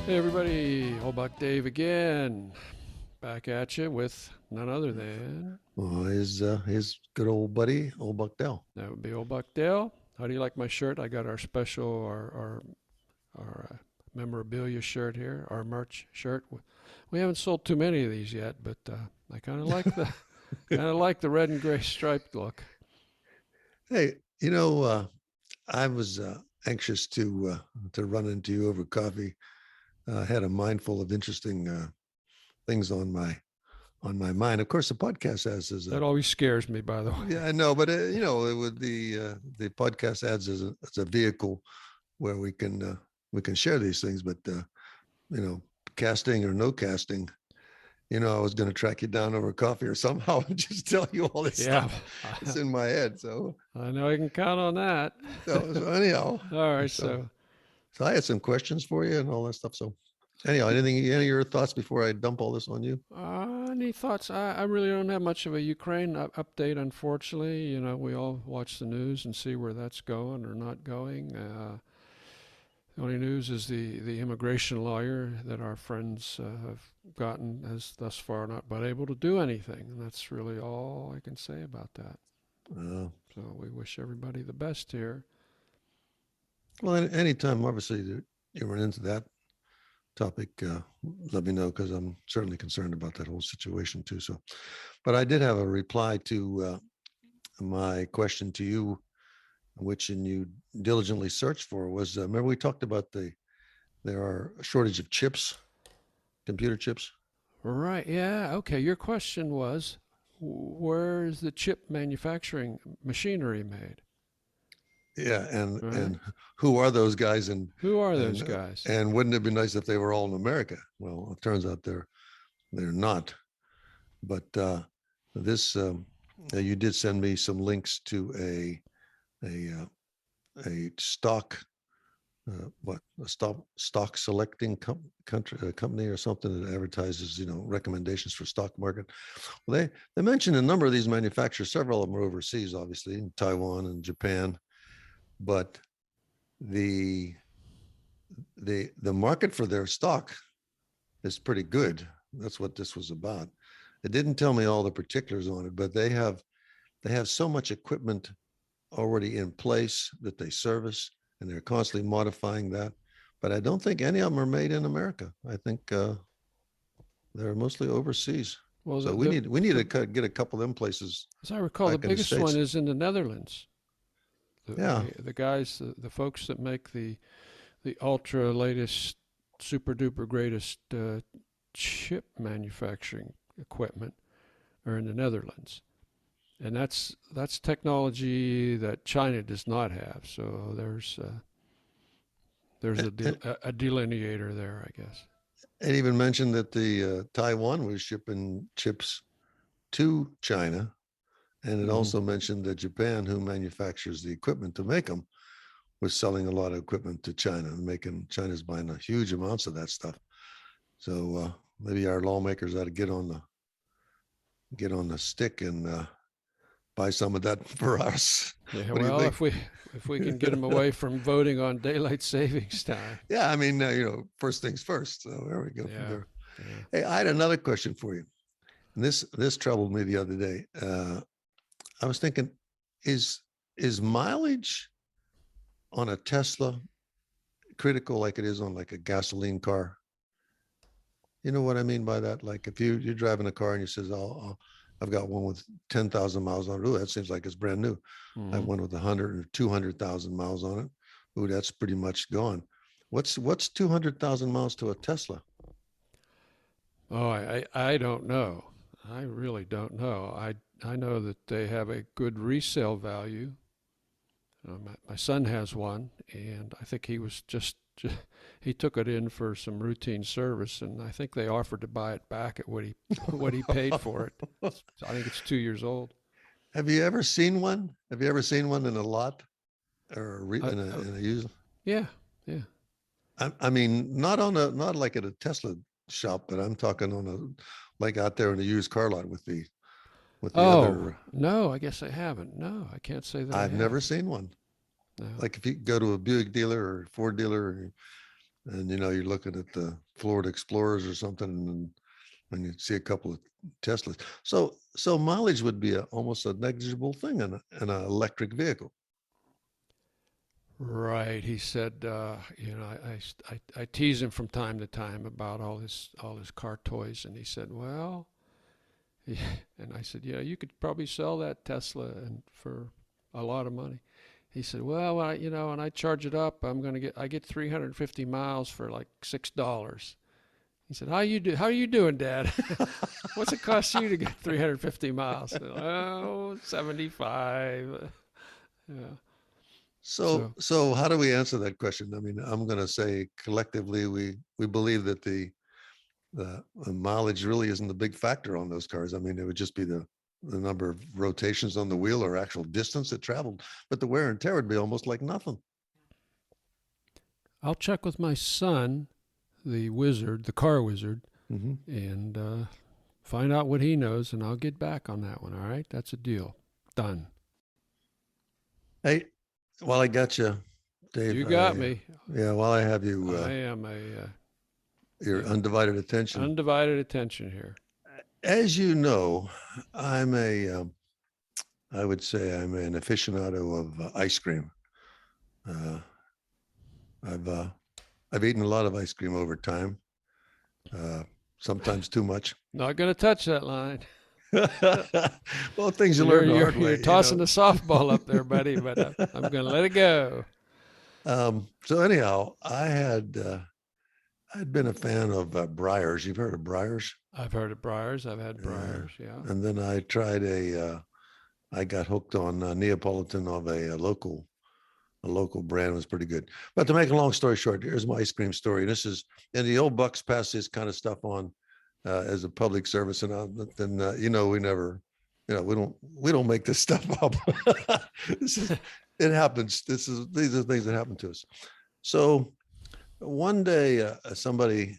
Hey everybody, Old Buck Dave again, back at you with none other than Well, his good old buddy, old Buckdell. that would be Old Buck Dale. How do you like my shirt? I got our special, our memorabilia shirt here, our merch shirt. We haven't sold too many of these yet, but I kind of like the red and gray striped look. Hey, I was anxious to run into you over coffee. I had a mind full of interesting things on my mind. Of course, the podcast as That a always scares me, by the way. yeah, I know, but with the podcast ads as a vehicle where we can share these things, but you know, casting or no casting. I was going to track you down over coffee or somehow and just tell you all this Yeah, stuff that's in my head. I know I can count on that. So anyhow, All right, so so so I had some questions for you and all that stuff. So anyhow, any of your thoughts before I dump all this on you? Any thoughts? I really don't have much of a Ukraine update, unfortunately. You know, we all watch the news and see where that's going or not going. The only news is the immigration lawyer that our friends have gotten has thus far not been able to do anything. And that's really all I can say about that. Uh, So we wish everybody the best here. well, anytime, obviously, you run into that topic, let me know because I'm certainly concerned about that whole situation too. So, but I did have a reply to my question to you, which and you diligently searched for was remember we talked about there are a shortage of chips, computer chips. Right, yeah, okay. Your question was where is the chip manufacturing machinery made? Yeah, and Right? who are those guys? Who are those And guys? and wouldn't it be nice if they were all in America? Well, it turns out they're not. But this you did send me some links to a stock what a stock selecting company or something that advertises recommendations for stock market. Well, they mentioned a number of these manufacturers. Several of them are overseas, obviously in Taiwan and Japan, but the the market for their stock is pretty good. That's what this was about. It didn't tell me all the particulars on it, but they have so much equipment already in place that they service, and they're constantly modifying that. But I don't think any of them are made in America. I think they're mostly overseas. Well, So we need to get a couple of them places as I recall, the back in the biggest one states. is in the Netherlands. Yeah, The guys, the folks that make the ultra latest, super duper greatest chip manufacturing equipment are in the Netherlands, and that's technology that China does not have. So there's and a delineator there, I guess. it even mentioned that the Taiwan was shipping chips to China, and it Mm-hmm. also mentioned that Japan, who manufactures the equipment to make them, was selling a lot of equipment to China and making China's buying a huge amounts of that stuff. So maybe our lawmakers ought to get on the stick and buy some of that for us. Yeah, What do you well, think? if we can get them away from voting on daylight savings time. Yeah, I mean, first things first. So there we go from Yeah, there. yeah. Hey, I had another question for you. And this troubled me the other day. I was thinking, is is mileage on a Tesla critical like it is on like a gasoline car? You know what I mean by that? Like if you're driving a car and you says, I've got one with 10,000 miles on it. Ooh, that seems like it's brand new. I have Mm-hmm. one with 100 or 200,000 miles on it. Ooh, that's pretty much gone. What's 200,000 miles to a Tesla? Oh, I don't know. I really don't know. I know that they have a good resale value. My son has one, and I think he was just he took it in for some routine service, and I think they offered to buy it back at what he what he paid for it. So I think it's 2 years old. Have you ever seen one? Have you ever seen one in a lot or Uh, uh, in a used? yeah, yeah. I mean, not like at a Tesla shop, but I'm talking on a like out there in a used car lot with the Oh other. no, I guess I haven't. No, I can't say that I I've never have. seen one. No. Like if you go to a Buick dealer or Ford dealer, and you're looking at the Florida Explorers or something, and you see a couple of Teslas. So mileage would be almost a negligible thing in an electric vehicle. Right. He said, I tease him from time to time about all his car toys, and he said, well, yeah. And I said, yeah, you could probably sell that Tesla and for a lot of money. He said, well, when I charge it up, I get 350 miles for like $6. He said, how are you doing, Dad? What's it cost you to get 350 miles? Oh, 75. Yeah. So how do we answer that question? I mean, I'm going to say collectively we believe that the mileage really isn't the big factor on those cars. I mean, it would just be the number of rotations on the wheel or actual distance it traveled, but the wear and tear would be almost like nothing. I'll check with my son, the car wizard, Mm-hmm. and find out what he knows, and I'll get back on that one. All right, that's a deal. Done. Hey, while I got you, Dave, You got me. Yeah, while I have you, I am your undivided attention. Undivided attention here. As you know, I would say I'm an aficionado of ice cream. Uh, I've eaten a lot of ice cream over time, sometimes too much. Not going to touch that line. Well, things you learn the hard way. You're tossing the softball up there, buddy, but I'm going to let it go. So anyhow, I'd been a fan of Breyers. You've heard of Breyers? I've heard of Breyers. I've had Breyers, yeah. And then I tried I got hooked on Neapolitan of a local brand. Was pretty good. But to make a long story short, here's my ice cream story. This is, and the old Bucks pass this kind of stuff on as a public service, and then we never, we don't make this stuff up. It happens. These are things that happen to us. So one day, somebody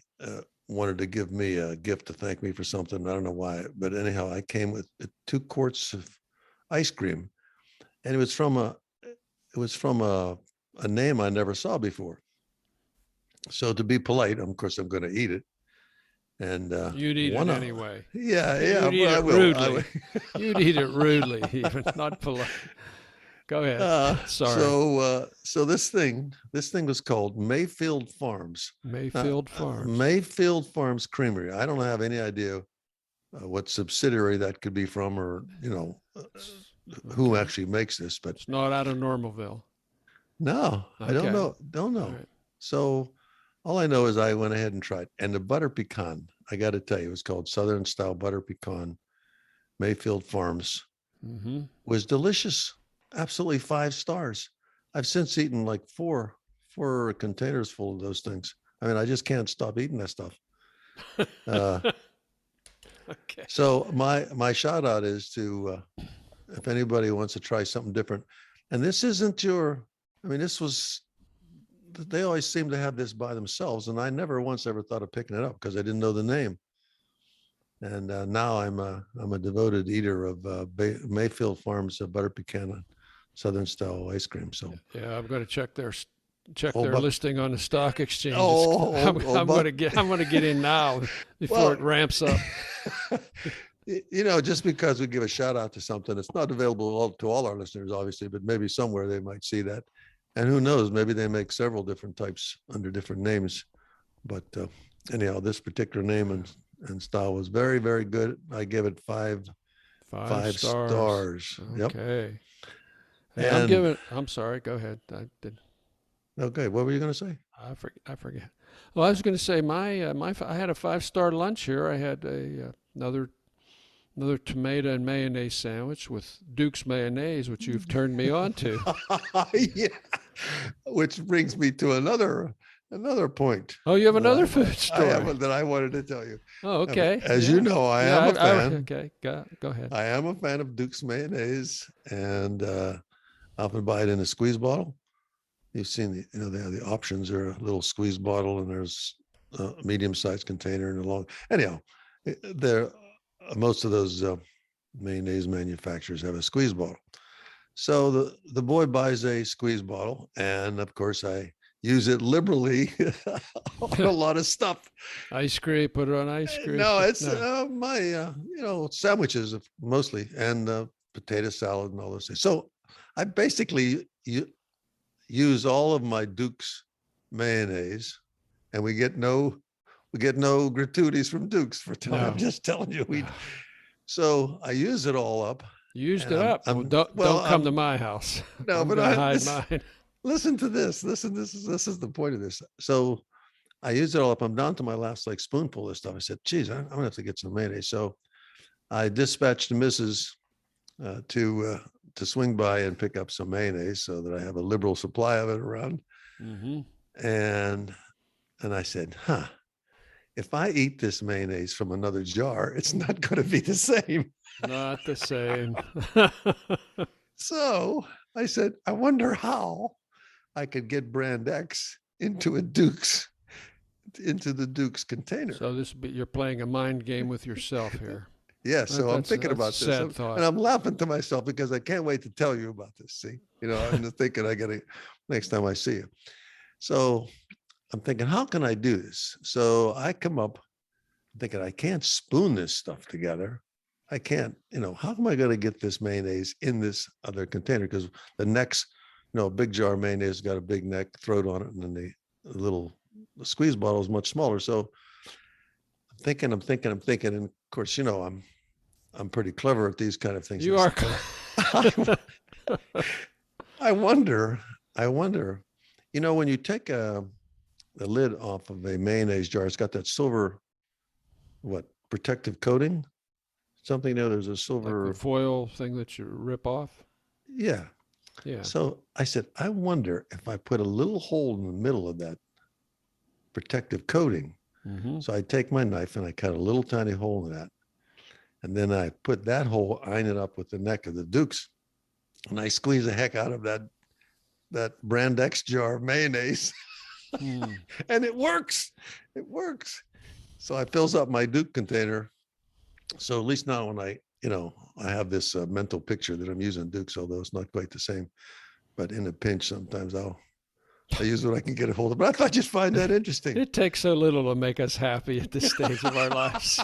wanted to give me a gift to thank me for something. I don't know why, but anyhow, I came with 2 quarts of ice cream, and it was from a name I never saw before. So to be polite, of course, I'm going to eat it. And you'd eat it anyway. Yeah, You'd eat it rudely. You'd eat it rudely, even not polite. Go ahead. Sorry. So this thing was called Mayfield Farms. Mayfield Farms. Mayfield Farms Creamery. I don't have any idea what subsidiary that could be from, or who actually makes this, but it's not out of Normalville. No, okay. I don't know. Right. So all I know is I went ahead and tried, and the butter pecan, I got to tell you, it was called Southern style butter pecan, Mayfield Farms, was delicious. Absolutely 5 stars. I've since eaten like four containers full of those things. I mean, I just can't stop eating that stuff. Okay. So my shout out is to, if anybody wants to try something different, and this isn't they always seem to have this by themselves, and I never once ever thought of picking it up because I didn't know the name. And now I'm a devoted eater of Mayfield Farms butter pecan Southern style ice cream. So yeah, I'm going to check their listing on the stock exchange. I'm going to get in now before it ramps up. Just because we give a shout out to something, it's not available to all our listeners, obviously, but maybe somewhere they might see that. And who knows, maybe they make several different types under different names. But anyhow, this particular name and style was very, very good. I give it 5 stars. Okay. Yep. Hey, I'm sorry. Go ahead. I did. Okay. What were you going to say? I forget. Well, I was going to say I had a 5-star lunch here. I had another tomato and mayonnaise sandwich with Duke's mayonnaise, which you've turned me on to. Yeah. Which brings me to another point. Oh, you have another food story. I have that I wanted to tell you. Oh, okay. As you know, I am a fan. Okay, go ahead. I am a fan of Duke's mayonnaise, and I often buy it in a squeeze bottle. You've seen they have the options. There are a little squeeze bottle, and there's a medium-sized container and a long. Anyhow, most of those mayonnaise manufacturers have a squeeze bottle. So the boy buys a squeeze bottle, and of course I use it liberally on a lot of stuff. Ice cream, put it on ice cream. No, it's No. my sandwiches mostly, and potato salad and all those things. So I basically use all of my Duke's mayonnaise, and we get no gratuities from Duke's for telling. No. I'm just telling you, No. So I use it all up. You used and it up. I'm- Don't well, come I'm- to my house. No, I'm but gonna hide this, mine. listen to this. This is the point of this. So I used it all up. I'm down to my last like spoonful of this stuff. I said, geez, I'm gonna have to get some mayonnaise. So I dispatched the missus to swing by and pick up some mayonnaise so that I have a liberal supply of it around. Mm-hmm. And I said, if I eat this mayonnaise from another jar, it's not going to be the same. Not the same. So I said, I wonder how I could get Brand X into the Duke's container. So you're playing a mind game with yourself here. Yeah, so I'm thinking that's about a this, sad thought. and I'm laughing to myself because I can't wait to tell you about this. See, I'm just thinking I got to next time I see you. So I'm thinking, how can I do this? So I come up thinking I can't spoon this stuff together. I can't, how am I going to get this mayonnaise in this other container? Because the neck's, a big jar of mayonnaise got a big neck, throat on it, and then the squeeze bottle is much smaller. So I'm thinking, and of course, I'm pretty clever at these kind of things. You are. I wonder, when you take the lid off of a mayonnaise jar, it's got that silver, protective coating? Something there. There's a silver Like the foil thing that you rip off. Yeah. Yeah. So I said, I wonder if I put a little hole in the middle of that protective coating. Mm-hmm. So I take my knife and I cut a little tiny hole in that. And then I put that hole, iron it up with the neck of the Duke's, and I squeeze the heck out of that Brand X jar of mayonnaise. Mm. And it works. It works. So I fills up my Duke container. So at least now when I have this mental picture that I'm using Duke's, although it's not quite the same, but in a pinch, sometimes I use what I can get a hold of. But I thought you'd find that interesting. It takes so little to make us happy at this stage of our lives.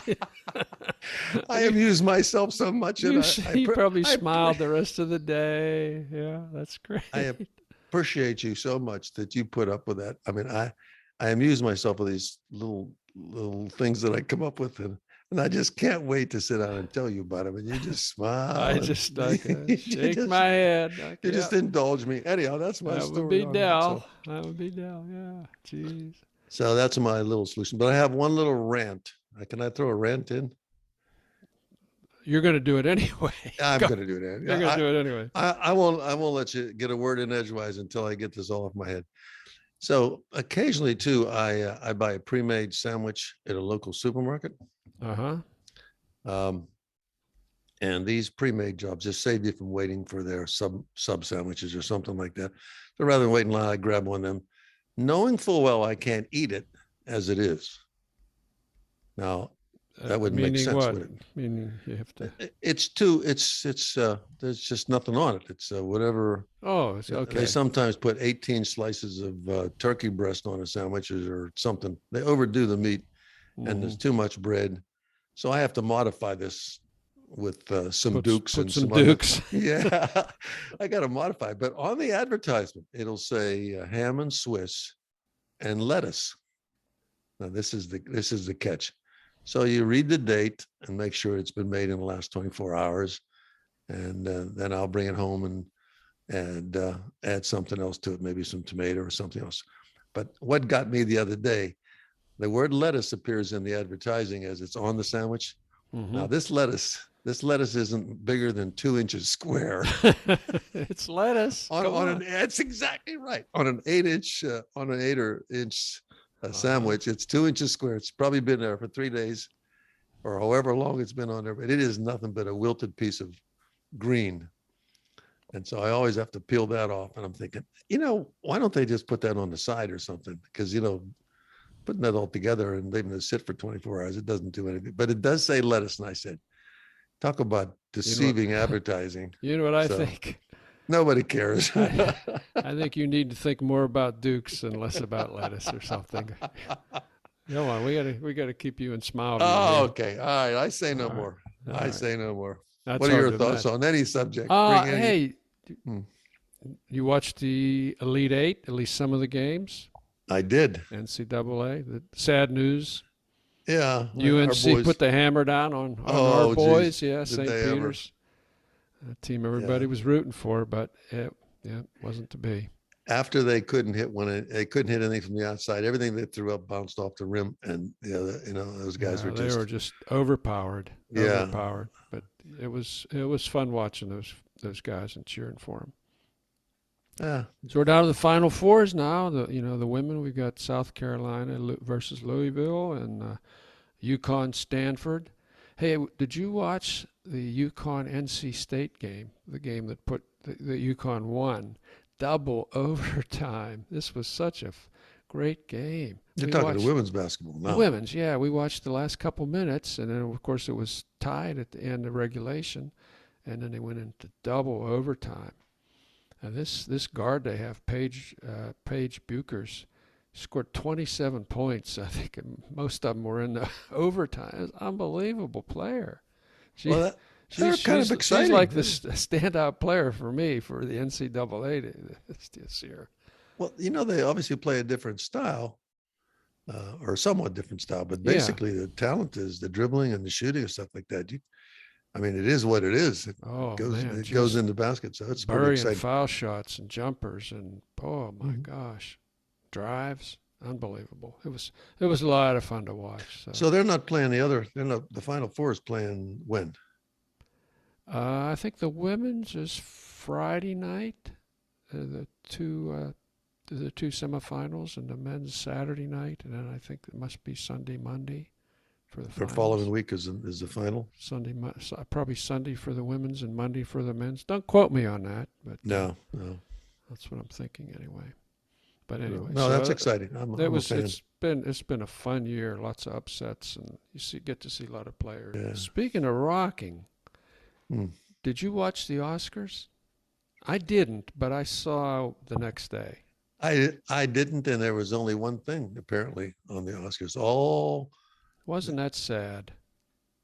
I amused myself so much. You probably I smiled the rest of the day. Yeah, that's great. I appreciate you so much that you put up with that. I mean, I amuse myself with these little things that I come up with, and I just can't wait to sit down and tell you about them. And you just smile. I just shake my head. You just indulge me. Anyhow, that's my story. That would be on Dell. That would be Dell. Yeah. Jeez. So that's my little solution. But I have one little rant. Can I throw a rant in? You're going to do it anyway. I'm going to do that. You're going to do it anyway. I won't let you get a word in edgewise until I get this all off my head. So occasionally too, I buy a pre-made sandwich at a local supermarket. Uh-huh. And these pre-made jobs just save you from waiting for their sub sandwiches or something like that. So rather than wait in line, I grab one of them, knowing full well I can't eat it as it is. Now, that wouldn't make sense, what? would it? Meaning you have to. There's just nothing on it. It's whatever. Oh, it's okay. They sometimes put 18 slices of turkey breast on a sandwich or something. They overdo the meat, and there's too much bread. So I have to modify this with some Dukes and some other- Dukes. Yeah, I got to modify. But on the advertisement, it'll say ham and Swiss and lettuce. Now this is the catch. So you read the date and make sure it's been made in the last 24 hours, and then I'll bring it home and add something else to it, maybe some tomato or something else. But what got me the other day, the word lettuce appears in the advertising as it's on the sandwich. Mm-hmm. Now this lettuce isn't bigger than 2 inches square. It's lettuce. That's exactly right. On an 8-inch sandwich, it's 2 inches square. It's probably been there for 3 days or however long it's been on there, but it is nothing but a wilted piece of green. And so I always have to peel that off. And I'm thinking, why don't they just put that on the side or something? Because, putting that all together and leaving it sit for 24 hours, it doesn't do anything. But it does say lettuce. And I said, talk about deceiving advertising. You know what I think? Nobody cares. I think you need to think more about Dukes and less about lettuce or something. Come on, we gotta keep you in Smileview Oh, here. okay. All right. I say no All right, more. all I right. say no more. That's What are hard your to thoughts imagine. on any subject? Bring any. Hey, Hmm. you watched the Elite Eight, at least some of the games, I did. NCAA. The sad news: Yeah. Our UNC put boys. the hammer down on our Oh, geez. boys. Yeah, Did St. they ever? Peter's, a team everybody Yeah. was rooting for, but it wasn't to be. After they couldn't hit they couldn't hit anything from the outside. Everything they threw up bounced off the rim, and those guys were Yeah, they were just just overpowered, yeah. overpowered. But it was fun watching those guys and cheering for them. Yeah. So we're down to the Final Fours now. The women, we've got South Carolina versus Louisville and UConn Stanford. Hey, did you watch the UConn NC State game? The game that put the UConn won, double overtime. This was such a great game. You're We talking to watched women's basketball the now. women's. Yeah, we watched the last couple minutes, and then of course it was tied at the end of regulation, and then they went into double overtime. And this guard they have, Paige Buchers, scored 27 points. I think most of them were in the overtime. It's an unbelievable player. She, Well, they're kind of exciting. She's like the standout player for me for the NCAA this year. Well, they obviously play a different style, or somewhat different style, but Yeah. basically the talent is the dribbling and the shooting and stuff like that. It is what it is. Oh, man, It goes in the basket, so it's pretty burying exciting. foul shots and jumpers and oh my gosh, drives, unbelievable. It was a lot of fun to watch. So they're not playing the Final Four is playing when? I think the women's is Friday night. The two semifinals, and the men's Saturday night, and then I think it must be Sunday, Monday for the The finals. following week is the final. Probably Sunday for the women's and Monday for the men's. Don't quote me on that, but No. that's what I'm thinking anyway. But anyway, No, that's exciting. I'm a fan. It's been a fun year, lots of upsets, and get to see a lot of players. Yeah. Speaking of rocking, did you watch the Oscars? I didn't, but I saw the next day. I didn't, and there was only one thing apparently on the Oscars. Wasn't that sad?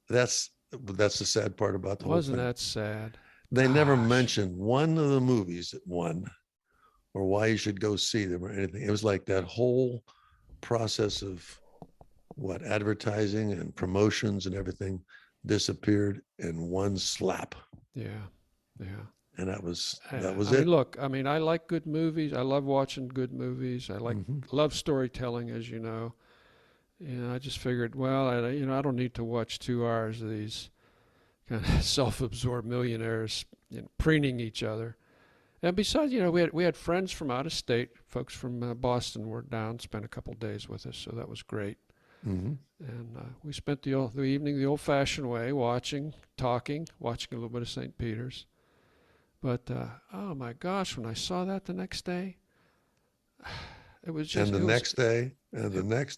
That's the sad part about the whole thing. Wasn't that sad? They never mentioned one of the movies that won or why you should go see them or anything. It was like that whole process of advertising and promotions and everything disappeared in one slap. Yeah. And that was it. Look, I like good movies. I love watching good movies. I love storytelling, as you know. I just figured, well, I don't need to watch 2 hours of these kind of self-absorbed millionaires preening each other. And besides, we had friends from out of state. Folks from Boston were down, spent a couple of days with us, so that was great. And we spent the evening the old-fashioned way, watching, talking, watching a little bit of St. Peter's. But oh my gosh, when I saw that the next day, it was just. And the next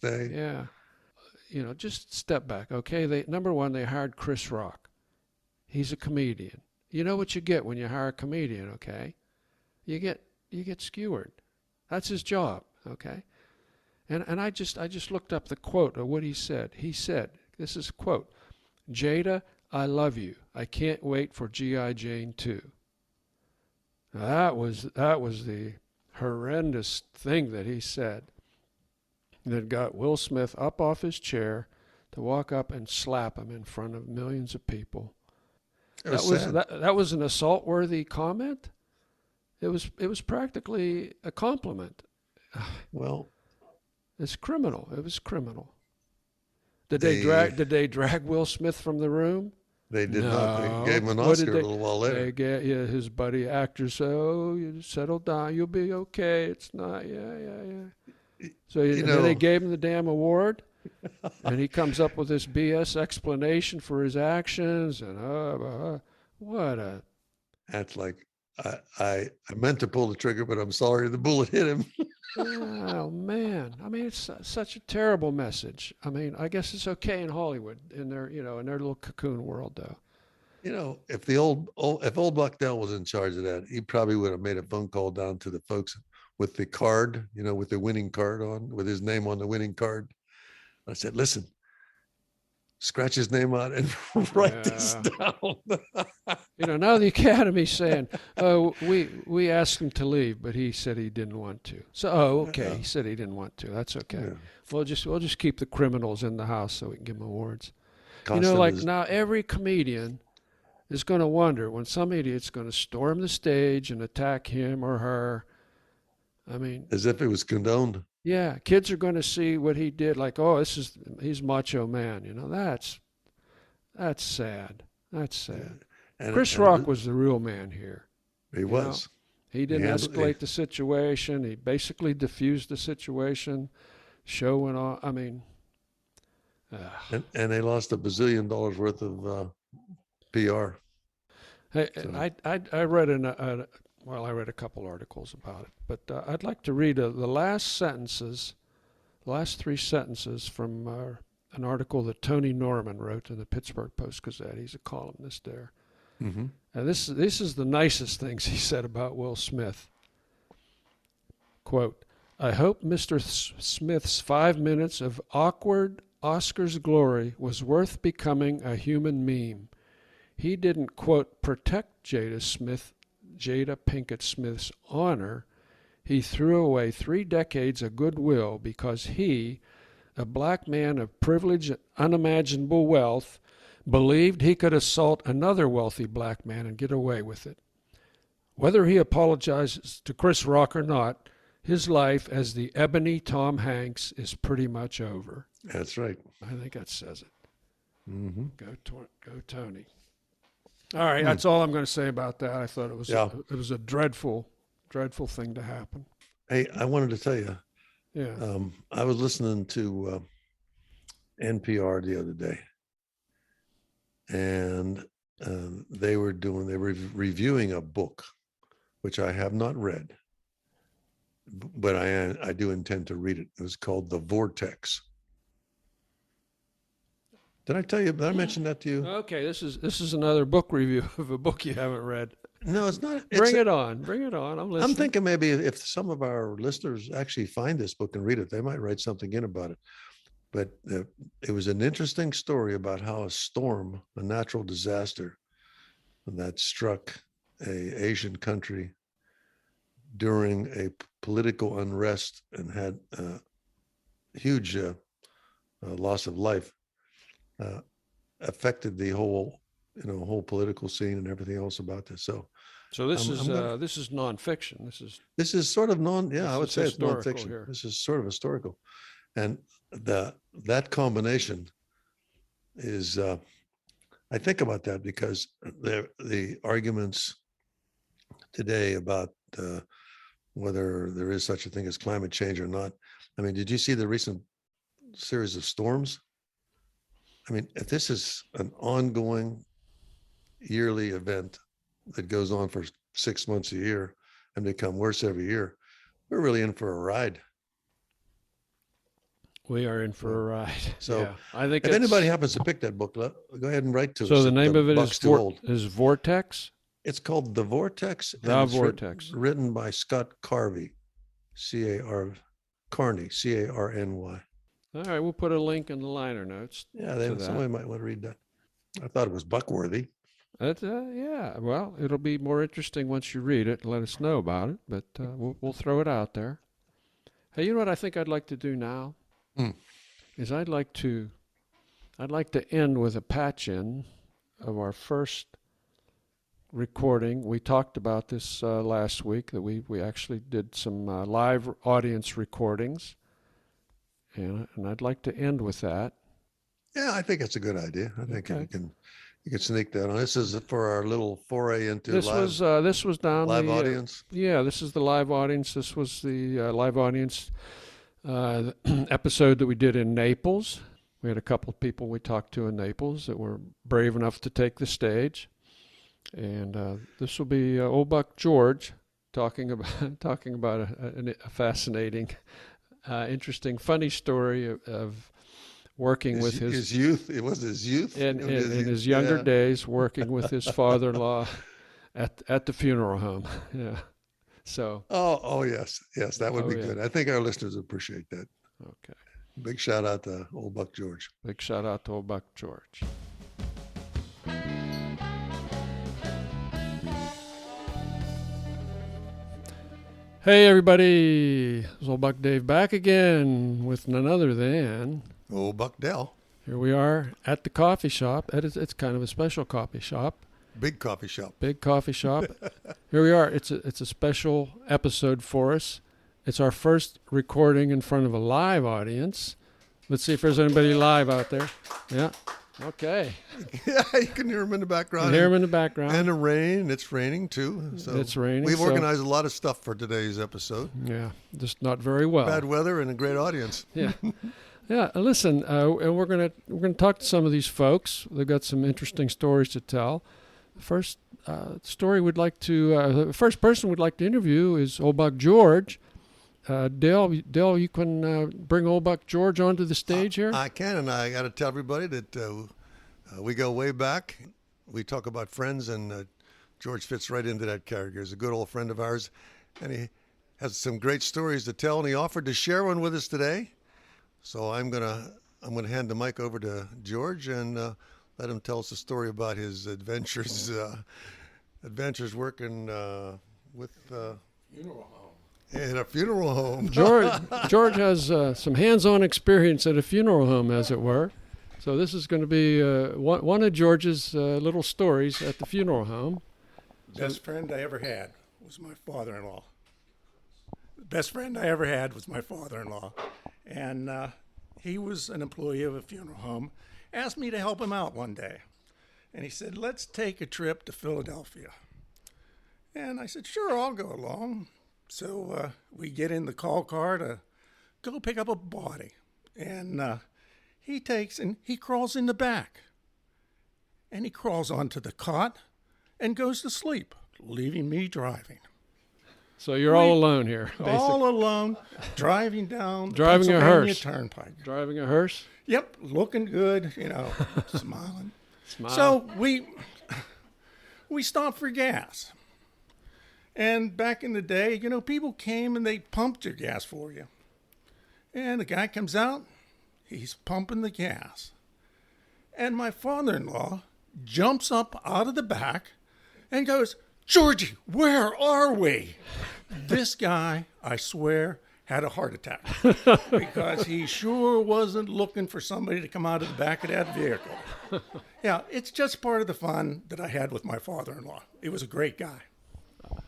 day. Yeah, just step back, okay? Number one, they hired Chris Rock. He's a comedian. You know what you get when you hire a comedian, okay? You get skewered. That's his job, okay? And I just looked up the quote of what he said. He said, this is a quote, "Jada, I love you. I can't wait for G.I. Jane 2." Now, that was the horrendous thing that he said that got Will Smith up off his chair to walk up and slap him in front of millions of people. That was an assault-worthy comment. It was practically a compliment. Well, it's criminal. It was criminal. Did they drag Will Smith from the room? They did not. They gave him an Oscar a little while later. They gave his buddy actor said, "Oh, you settle down. You'll be okay. It's not. Yeah." So then they gave him the damn award, and he comes up with this BS explanation for his actions, and what a. That's like I meant to pull the trigger, but I'm sorry the bullet hit him. Oh man! It's such a terrible message. I guess it's okay in Hollywood, in their little cocoon world, though. You know, if if old Bucknell was in charge of that, he probably would have made a phone call down to the folks with the card, you know, with the winning card on, with his name on the winning card. I said, listen, scratch his name out and write this Yeah. down. You know, now the Academy's saying, "Oh, we asked him to leave, but he said he didn't want to." So, oh, okay, Yeah, he said he didn't want to. That's okay. yeah. We'll just keep the criminals in the house so we can give them awards. You Cost know, him like his, now every comedian is going to wonder when some idiot's going to storm the stage and attack him or her. I mean, as if it was condoned. yeah, kids are going to see what he did. Like, oh, he's Macho Man. You know, that's sad. That's sad. Chris Rock was the real man here. he You know, was. he He didn't handled he, escalate the situation. He basically diffused the situation. Show went on. I mean, and they lost $1 bazillion worth of PR. hey, So I read well, I read a couple articles about it, but I'd like to read the last three sentences from an article that Tony Norman wrote in the Pittsburgh Post-Gazette. He's a columnist there. mm-hmm. And this is the nicest things he said about Will Smith. Quote, I hope Mr. Smith's 5 minutes of awkward Oscar's glory was worth becoming a human meme. He didn't, quote, protect Jada Pinkett Smith's honor. He threw away 3 decades of goodwill because he, a black man of privilege and unimaginable wealth, believed he could assault another wealthy black man and get away with it. Whether he apologizes to Chris Rock or not, his life as the ebony Tom Hanks is pretty much over. That's right. I think that says it. Mm-hmm. Go Tony. All right, that's all I'm going to say about that. I thought it was a dreadful thing to happen. Hey, I wanted to tell you, Yeah. I was listening to NPR the other day, and they were reviewing a book, which I have not read, but I do intend to read it. It was called The Vortex. Did I tell you? Did I mention that to you? Okay, this is another book review of a book you haven't read. No, it's not. Bring it on. I'm listening. I'm thinking maybe if some of our listeners actually find this book and read it, they might write something in about it. But it was an interesting story about how a storm, a natural disaster that struck a Asian country during a political unrest and had huge loss of life, affected the whole political scene and everything else about this. So this is nonfiction. This is sort of I would say it's nonfiction. Here. This is sort of historical, and that combination is. I think about that because the arguments today about whether there is such a thing as climate change or not. I mean, did you see the recent series of storms? I mean, if this is an ongoing yearly event that goes on for 6 months a year and become worse every year, we're really in for a ride. We are in for a ride. So yeah. I think if anybody happens to pick that book, go ahead and write to us. So the name of it is Vortex? It's called The Vortex. The Vortex. Written by Scott Carvey, Carney, Carny. All right, we'll put a link in the liner notes. Yeah, somebody might want to read that. I thought it was Buckworthy. Yeah, well, it'll be more interesting once you read it and let us know about it, but we'll throw it out there. Hey, you know what I think I'd like to do now? Is I'd like to end with a patch-in of our first recording. We talked about this last week, that we actually did some live audience recordings. And I'd like to end with that. Yeah, I think it's a good idea. I think you can sneak that on. This is for our little foray into this was down live the audience. Yeah, this is the live audience. This was the live audience episode that we did in Naples. We had a couple of people we talked to in Naples that were brave enough to take the stage, and this will be old Buck George talking about a fascinating. Interesting, funny story of working with his youth. It was his youth. In his younger days, working with his father-in-law at the funeral home. Yeah. So. Oh yes, that would be good. I think our listeners appreciate that. Okay. Big shout out to old Buck George. Big shout out to old Buck George. Hey everybody, it's old Buck Dave back again with none other than old Buck Dell. Here we are at the coffee shop. It's kind of a special coffee shop. Big coffee shop. Big coffee shop. Here we are. It's a special episode for us. It's our first recording in front of a live audience. Let's see if there's anybody live out there. Yeah. Okay. Yeah, you can hear them in the background. You hear them in the background. And the rain. It's raining too. So it's raining. We've organized a lot of stuff for today's episode. Yeah, just not very well. Bad weather and a great audience. Yeah. Yeah. Listen, and we're gonna talk to some of these folks. They've got some interesting stories to tell. The first story we'd like to, the first person we'd like to interview is old Buck George. Dale, you can bring old Buck George onto the stage here? I can, and I got to tell everybody that we go way back. We talk about friends, and George fits right into that character. He's a good old friend of ours, and he has some great stories to tell, and he offered to share one with us today. So I'm gonna hand the mic over to George and let him tell us a story about his adventures working with funeral home. In a funeral home. George has some hands-on experience at a funeral home, as it were. So this is going to be one of George's little stories at the funeral home. Best friend I ever had was my father-in-law. The best friend I ever had was my father-in-law. And he was an employee of a funeral home. Asked me to help him out one day. And he said, let's take a trip to Philadelphia. And I said, sure, I'll go along. So we get in the call car to go pick up a body. And he takes and he crawls in the back. And he crawls onto the cot and goes to sleep, leaving me driving. So you're all alone here, basically. All alone, driving down driving a hearse. Turnpike. Driving a hearse? Yep, looking good, smiling. Smile. So we stopped for gas. And back in the day, people came and they pumped your gas for you. And the guy comes out, he's pumping the gas. And my father-in-law jumps up out of the back and goes, Georgie, where are we? This guy, I swear, had a heart attack because he sure wasn't looking for somebody to come out of the back of that vehicle. Yeah, it's just part of the fun that I had with my father-in-law. He was a great guy.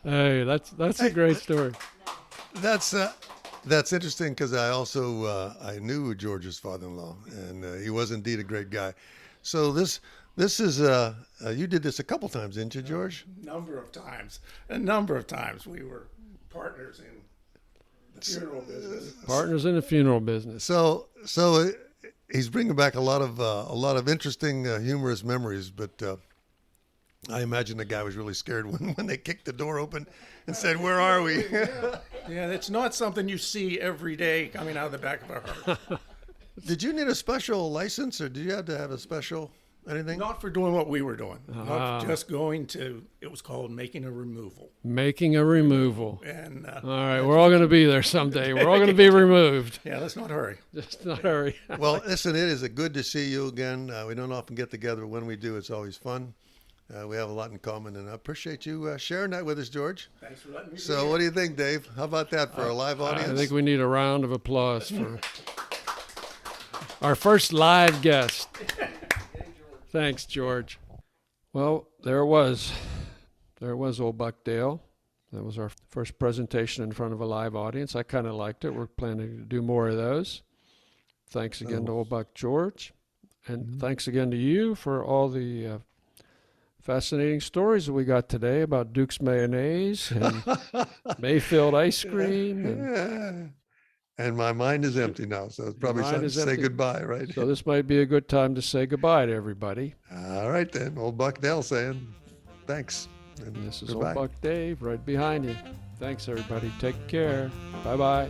Hey, that's a great story. That's interesting because I also I knew George's father-in-law, and he was indeed a great guy. So this is you did this a couple times, didn't you, George? A number of times we were partners in the funeral business. Partners in the funeral business. So he's bringing back a lot of interesting, humorous memories. But I imagine the guy was really scared when they kicked the door open and said, "Where are we?" Yeah, it's not something you see every day coming out of the back of a hearse. Did you need a special license, or did you have to have a special anything? Not for doing what we were doing. Not just going to. It was called making a removal. Making a removal. And all right, we're all going to be there someday. We're all going to be removed. Yeah, let's not hurry. Just not hurry. Well, listen, it is good to see you again. We don't often get together. When we do, it's always fun. We have a lot in common, and I appreciate you sharing that with us, George. Thanks for letting me. So, what do you think, Dave? How about that for a live audience? I think we need a round of applause for our first live guest. Thanks, George. Well, there it was. There was old Buck Dale. That was our first presentation in front of a live audience. I kind of liked it. We're planning to do more of those. Thanks again to old Buck George. And thanks again to you for all the fascinating stories that we got today about Duke's mayonnaise and Mayfield ice cream. And my mind is empty now, so it's probably time to say goodbye, right? So this might be a good time to say goodbye to everybody. All right, then. Old Buck Dale saying thanks. And this is old Buck Dave right behind you. Thanks, everybody. Take care. Bye-bye.